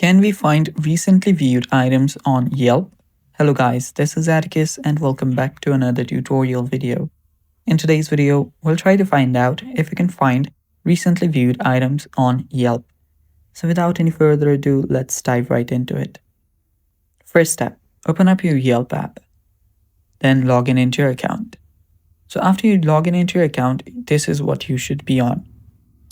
Can we find recently viewed items on Yelp? Hello guys, this is Atticus and welcome back to another tutorial video. In today's video, we'll try to find out if we can find recently viewed items on Yelp. So without any further ado, let's dive right into it. First step, open up your Yelp app. Then log in into your account. So after you log in into your account, this is what you should be on.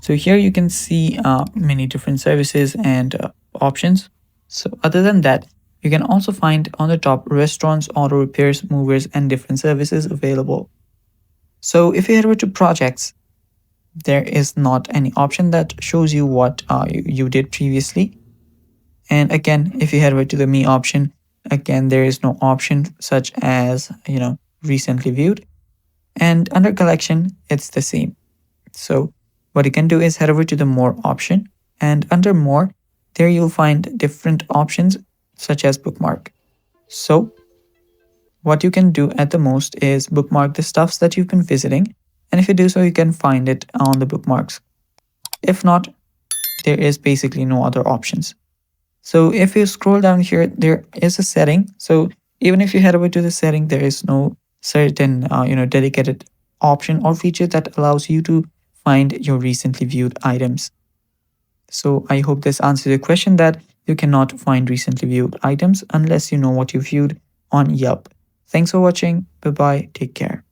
So here you can see many different services and options. So other than that, you can also find on the top restaurants, auto repairs, movers, and different services available. So if you head over to projects, there is not any option that shows you what you did previously. And again, if you head over to the me option, again, there is no option such as, recently viewed. And under collection, it's the same. So what you can do is head over to the more option, and under more, there you'll find different options such as bookmark. So what you can do at the most is bookmark the stuffs that you've been visiting, and if you do so, you can find it on the bookmarks. If not, there is basically no other options. So if you scroll down here, there is a setting. So even if you head over to the setting, there is no certain dedicated option or feature that allows you to find your recently viewed items. So I hope this answers your question that you cannot find recently viewed items unless you know what you viewed on Yelp. Thanks for watching. Bye bye. Take care.